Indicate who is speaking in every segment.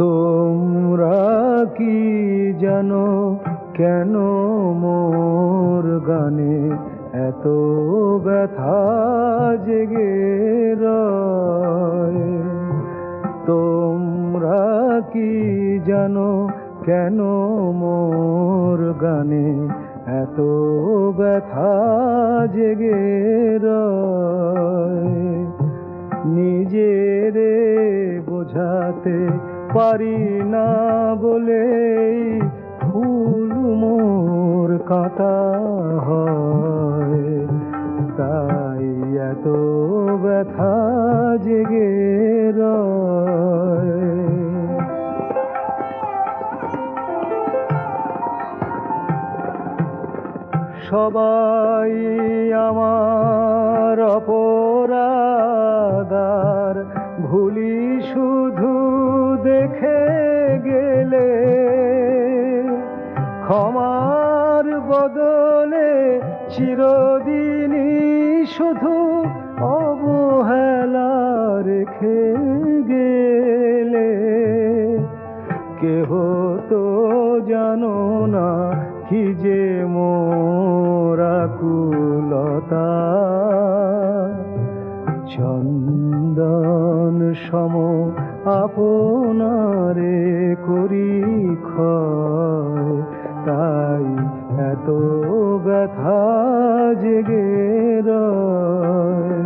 Speaker 1: তোমরা কি জানো কেন মোর গানে এত ব্যথা জেগে রয়? তোমরা কি জানো কেন মোর গানে এত ব্যথা জেগে রয়? নিজেরে বোঝাতে পারি না বলেই ফুল মোর কাঁটা হয়, তাই এত ব্যথা জেগে রয়। সবাই আমার অপরাধার ভুলি শুধু দেখে গেলে, ক্ষমার বদলে চিরদিনই শুধু অবহেলা রেখে গেলে। কেহ তো জানো না কি যে মোর আকুলতা, চন্দন সম আপনারে করি ক্ষয়, তাই এত ব্যথা জেগে রয়।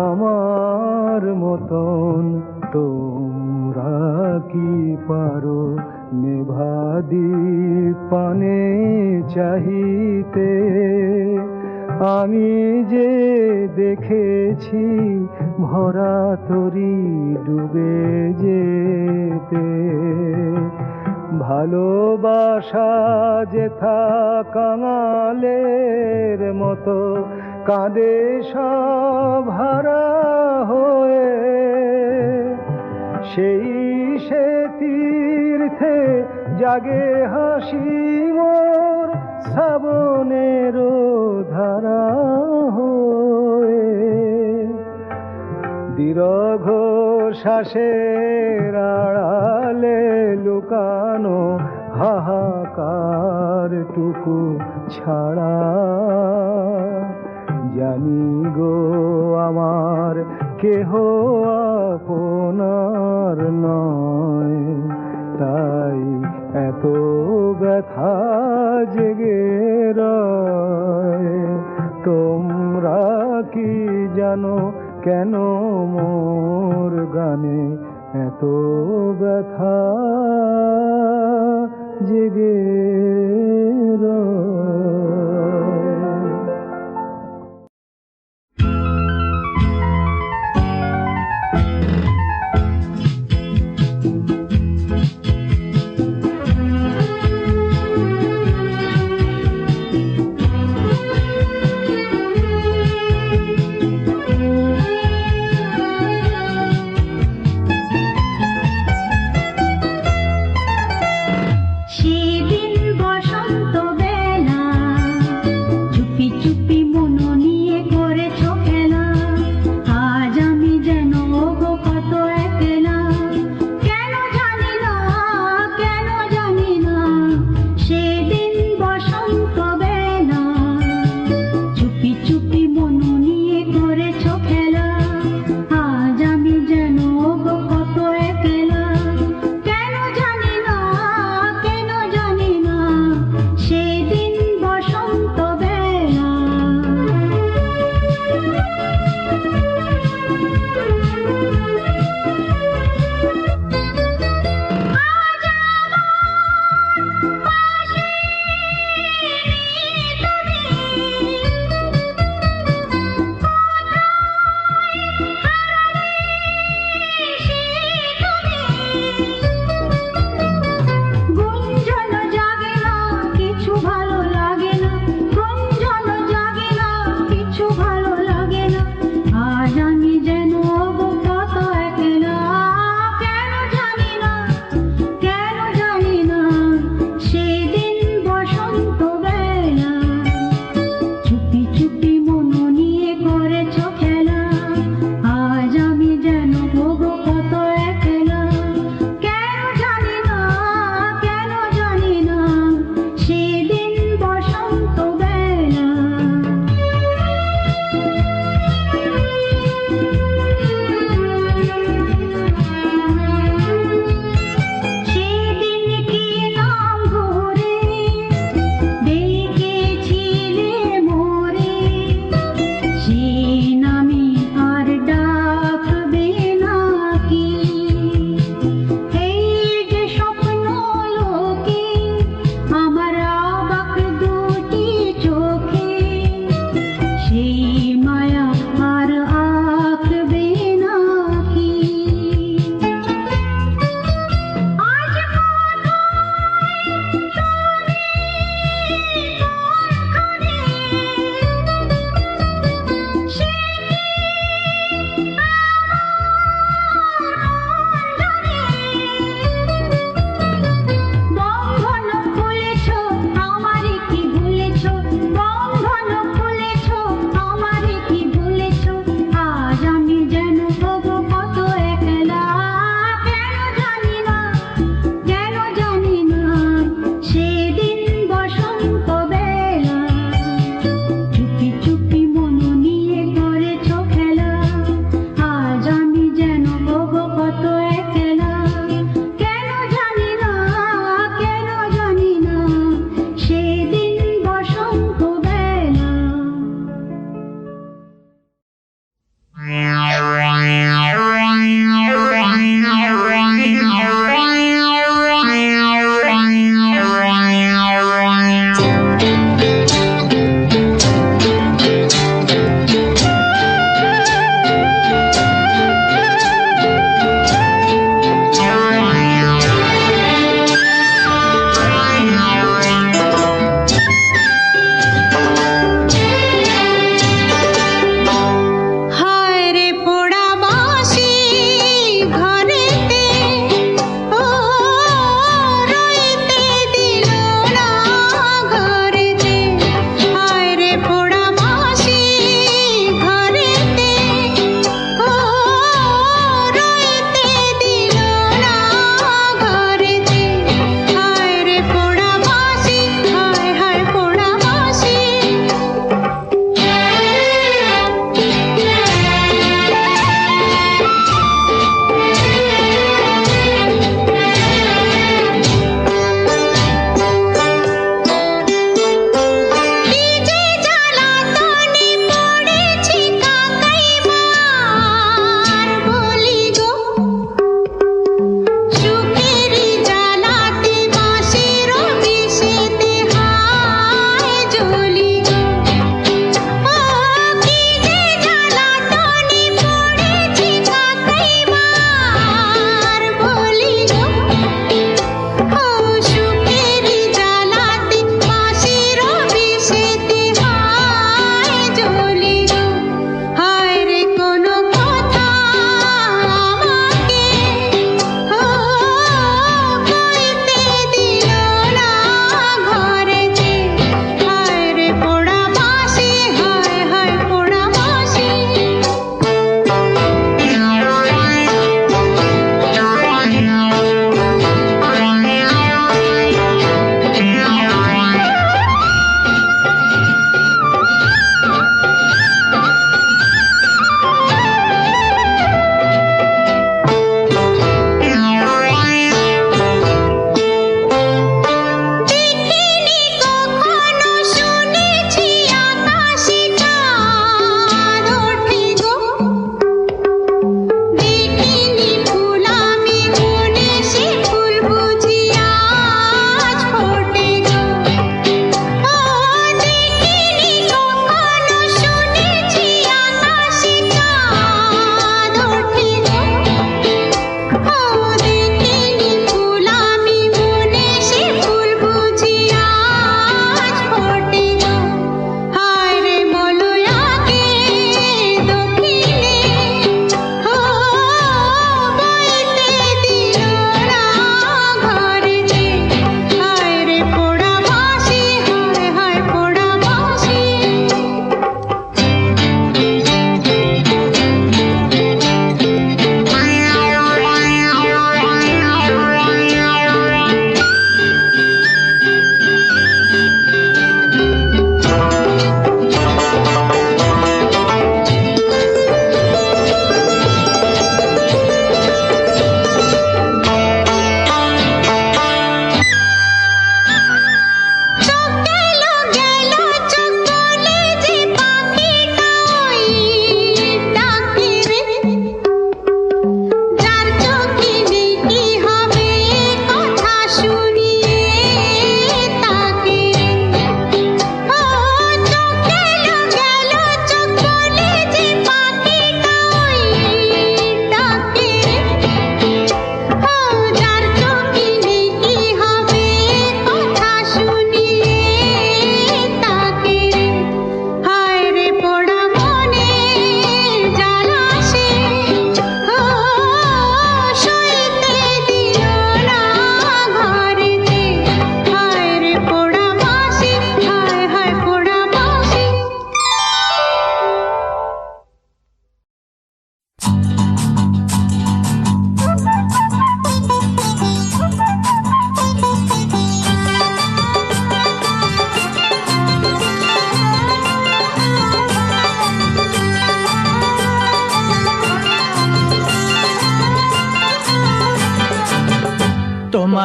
Speaker 1: আমার মতন তোমরা কি পারো নেভাদীপ পানে চাহিতে? আমি যে দেখেছি ভরা তরি ডুবে যেতে, ভালোবাসা যেথা কাঙালের মতো কাঁদে সব হারা হয়ে, সেই সে তীর্থে জাগে হাসি মোর শ্রাবণের ধারা হয়ে। দীর্ঘ শ্বাসের আড়ালে লুকানো হাহাকার টুকু ছাড়া, জানি গো আমার কেহ আপনার নয়, তাই এত ব্যথা জেগে রয়। তোমরা কি জানো কেন মোর গানে এত ব্যথা জেগে রয়?
Speaker 2: সেদিন বসন্ত বেলা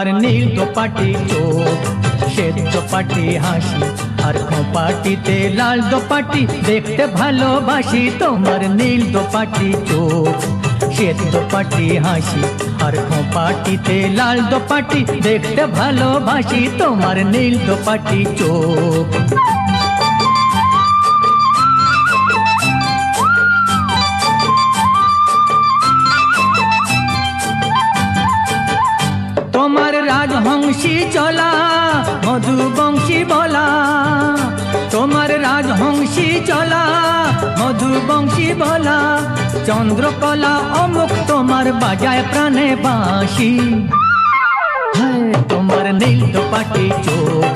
Speaker 2: তোমার নীল দোপাটি চোখ, শ্বেত দোপাটি হাসি আর খোঁপাটিতে লাল দোপাটি, দেখতে ভালোবাসি তোমার নীল দোপাটি চোখ, শ্বেত দোপাটি হাসি আর খোঁপাটিতে লাল দোপাটি, দেখতে ভালোবাসি তোমার নীল দোপাটি চোখ। তোমার রাজহংসী চলা মধুবংশী বলা, তোমার রাজহংসী চলা মধুবংশী বলা, চন্দ্রকলা অমুক তোমার বাজায় প্রাণে বাঁশি। তোমার নীল দোপাটি চোখ,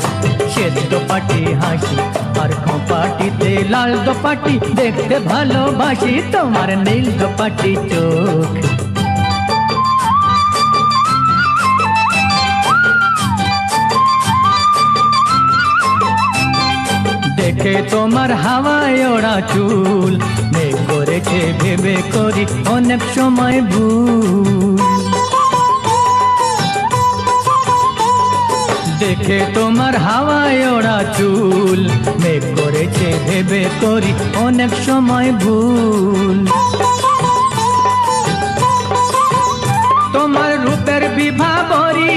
Speaker 2: শ্বেত দোপাটি হাসি আর খোঁপাটিতে লাল দোপাটি, দেখতে ভালোবাসি তোমার নীল দোপাটি চোখ। দেখে তোমার হাওয়ায় ওড়া চুল, মেঘ করেছে ভেবে করি অনেক সময় ভুল। দেখে তোমার হাওয়ায় ওড়া চুল, মেঘ করেছে ভেবে করি অনেক সময় ভুল। তোমার রূপের বিভাবরী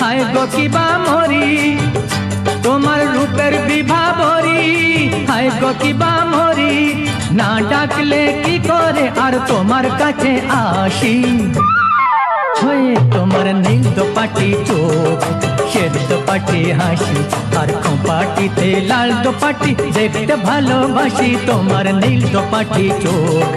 Speaker 2: হায় গো কিবা মরি, তোমার রূপের বিভাবরী হায় গো কিবা মরি, না ডাকলে কি করে আর তোমার কাছে আসি। তোমার নীল দোপাটি চোখ, শ্বেত দোপাটি হাসি আর খোঁপাটিতে লাল দোপাটি, দেখতে ভালোবাসি তোমার নীল দোপাটি চোখ,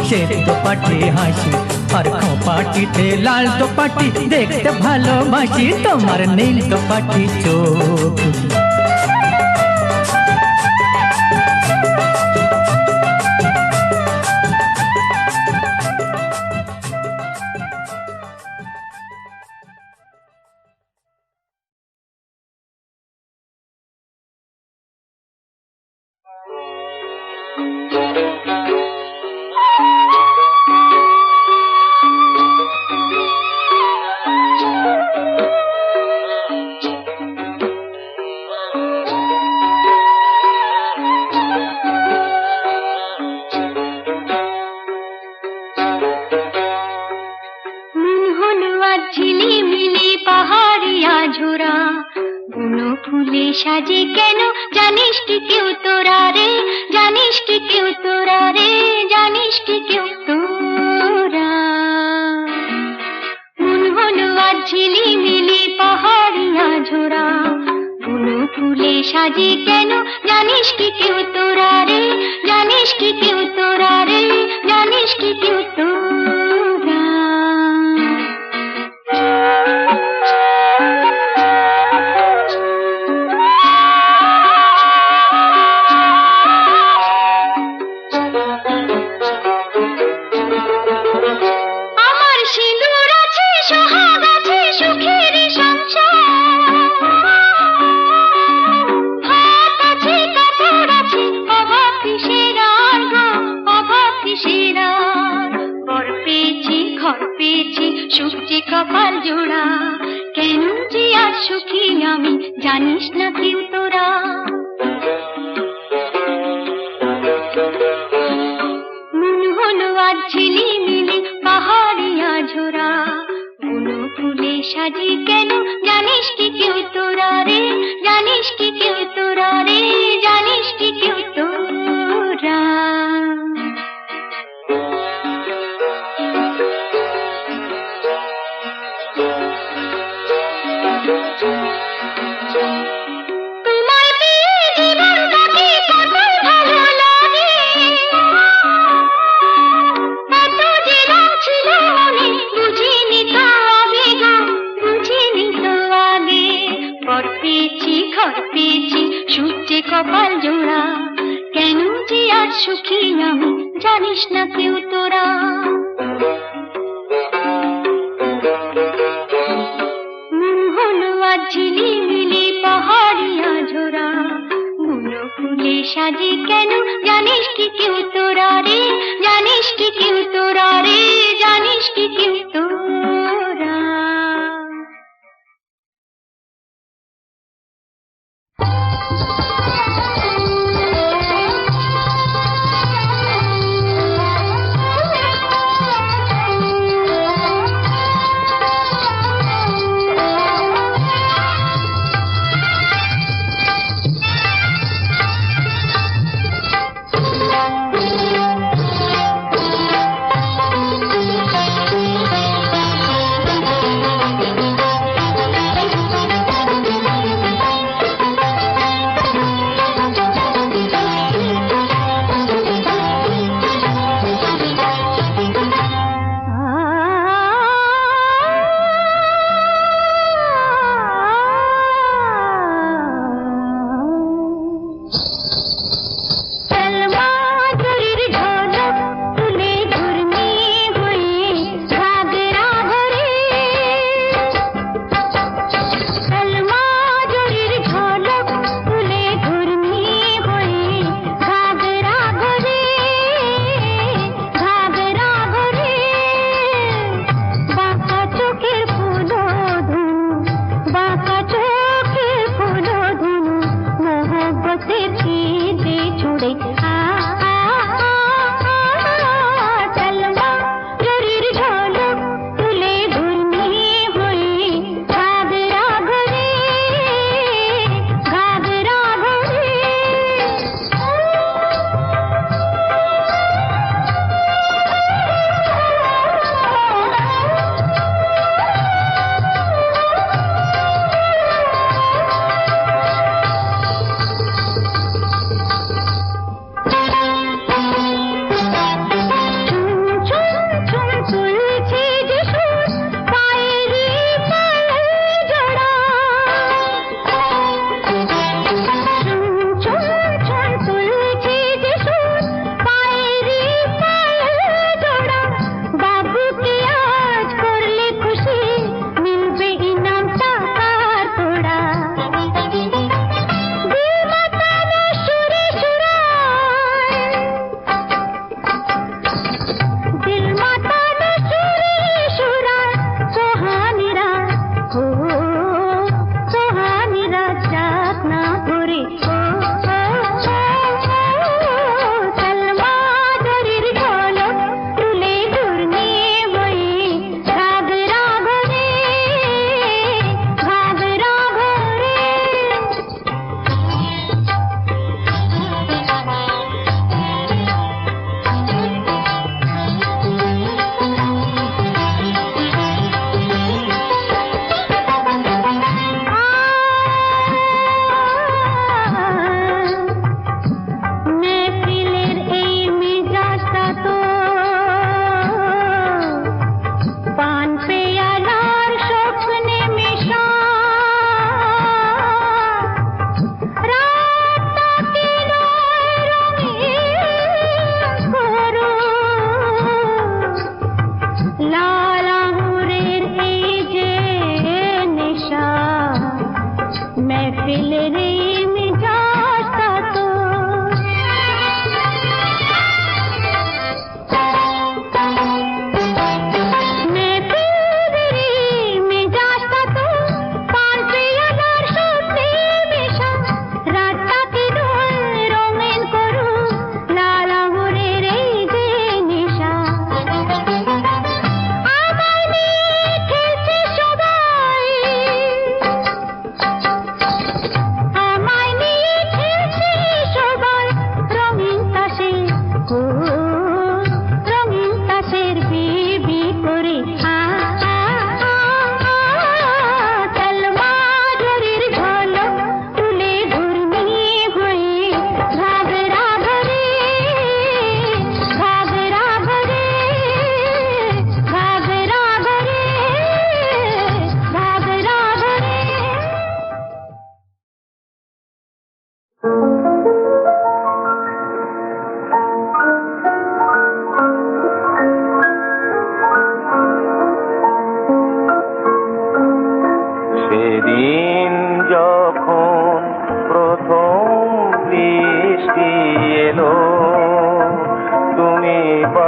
Speaker 2: শ্বেত দোপাটি হাসি আর খোঁপাটিতে লাল দোপাটি, দেখতে ভালোবাসি তোমার নীল দোপাটি চোখ।
Speaker 3: সাজে কেন জানিস কি কেউ তোরা রে, জানিস কি কেউ তোরা রে, জানিস কি কেউ তোরা। মন হলো আজ ঝিলিমিলি পাহাড়িয়া ঝোরা, বুনো ফুলে সাজে কেন জানিস কি কেউ তোরা রে, জানিস কি কেউ তোরা রে, জানিস কি কেউ তোরা। কপাল জোড়া কেন যে আর সুখী আমি জানিস না কেউ তোরা। মন হলো আজ ঝিলিমিলি পাহাড়িয়া ঝোরা, বুনো ফুলে সাজি কেন জানিস কি কেউ তোরা রে, জানিস কি কেউ তোরা রে, জানিস কি কেউ তোরা। কপাল জোড়া কেন যে আর সুখী আমি জানিস না কেউ তোরা। মন হলো আজ ঝিলিমিলি পাহাড়িয়া ঝোরা, বুনো ফুলে সাজি কেন জানিস কি কেউ তোরা রে, জানিস কি কেউ তোরা রে, জানিস কি কেউ তোরা।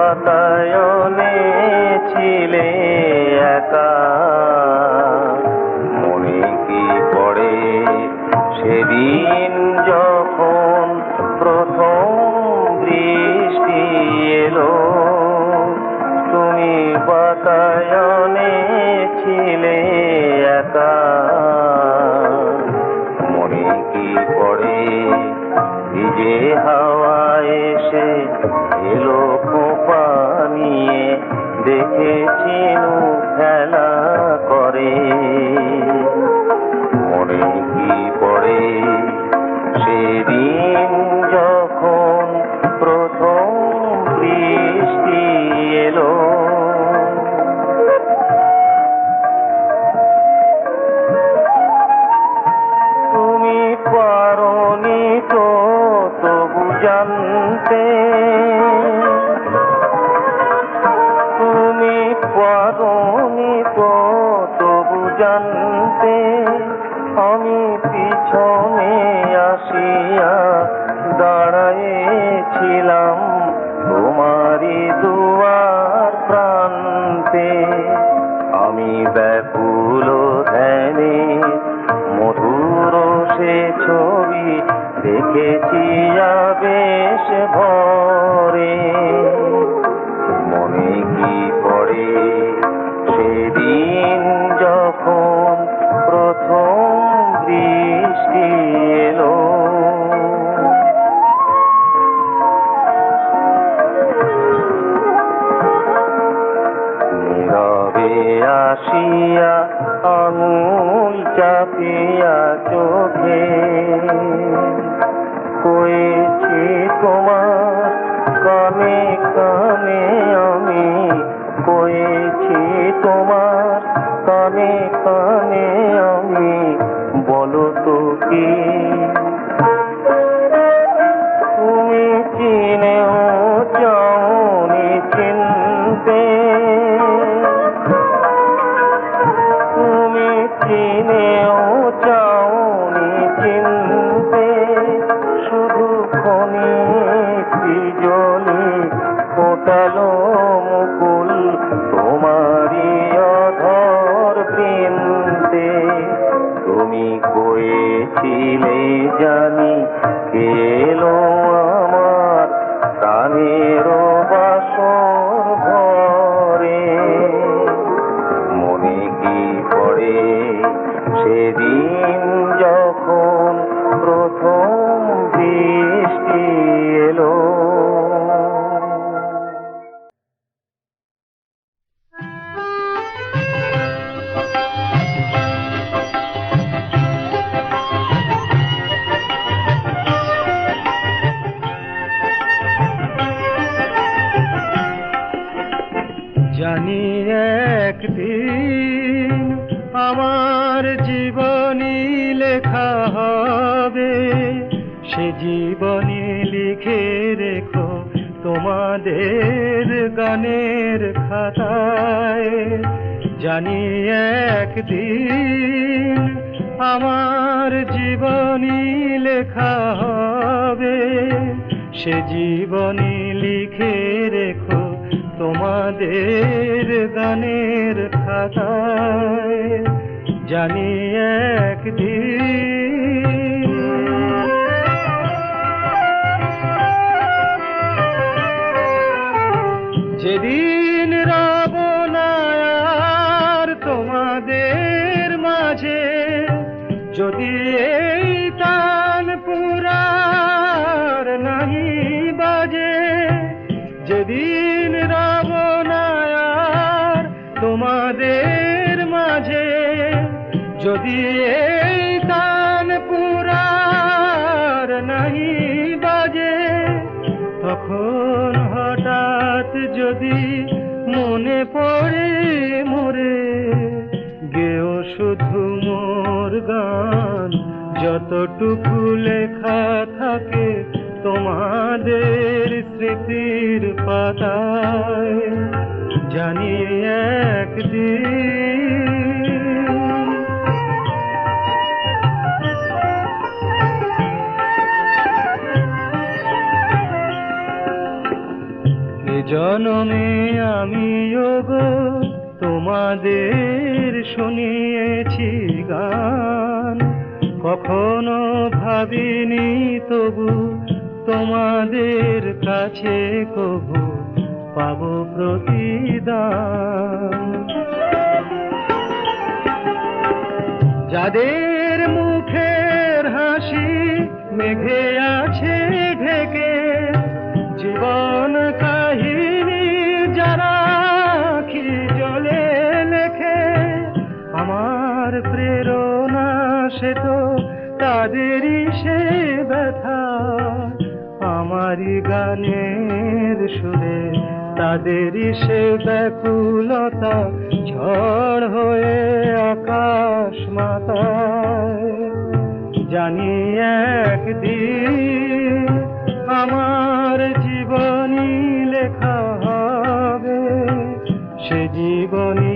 Speaker 1: বাতায়নে ছিলে একা, মনে কি পড়ে সেদিন যখন প্রথম বৃষ্টি এলো, তুমি বাতায়নে ছিলে একা, মনে কি পড়ে ভিজে হাওয়া এসে এলো খোপা নিয়ে, দেখেছি খেলা করে, মনে কি পড়ে সেদিন যখন প্রথম বৃষ্টি এলো। তুমি পারোনি তো তবু জানতে, তুমি পারোনি তো তবু জানতে, আমি পিছনে আসিয়া দাঁড়াইছিলাম তোমারি দুয়ার প্রান্তে, আমি ব্যাকুল ধ্যানে মধুর সে ছবি দেখেছি আবেশ ভরে, মনে কি পড়ে সেদিন যখন প্রথম বৃষ্টি এলো। নীরবে আসিয়া আঙুল চাপিয়া চোখে কয়েছি তোমার কানে কানে, আমি কয়েছি তোমার কানে কানে, আমি বলো তো কি তুমি চিনেও চাওনি চিনতে, তুমি চিনেও চাওনি চিনতে, শুধু ক্ষণিকটি জলি ফোটালো মুকুল তোমারি অধর বৃন্তে, তুমি কয়েছিলে জানি কেলো আমার প্রাণের বাসর ঘরে, মনে কি পড়ে সেদিন যখন প্রথম বৃষ্টি এলো।
Speaker 4: জানি একদিন আমার জীবনী লেখা হবে, সে জীবনী লিখে রেখো তোমাদের গানের খাতায়। জানি একদিন আমার জীবনী লেখা হবে, সে জীবনী লিখে রেখো তোমাদের গানের খাতায়। জানি একদিন যেদিন রব না আর তোমাদের মাঝে, যদি এই তান পুরার নাহি বাজে, যেদিন রব না আর তোমাদের মাঝে, যদি এই তান পুরার নাহি বাজে, তখন হঠাৎ যদি মনে পড়ে মোরে, গেও শুধু মোর গান যতটুকু লেখা থাকে তোমাদের স্মৃতির পাতায়। জানি একদিন জনমে আমিও গো তোমাদের শুনিয়েছি গান, কখনো ভাবিনি তবু তোমাদের কাছে কবু পাবো প্রতিদান। যাদের মুখের হাসি মেঘে আছে ঢেকে, জীবন কাহিনী যারা কি জলে লেখে, আমার প্রেরণা সে তো তাদেরই সে ব্যথা, আমারই গানের সুরে তাদেরই সে ব্যাকুলতা, ঝড় হয়ে আকাশ মাতায়। জানি একদিন আমার জীবনী লেখা হবে, সে জীবনী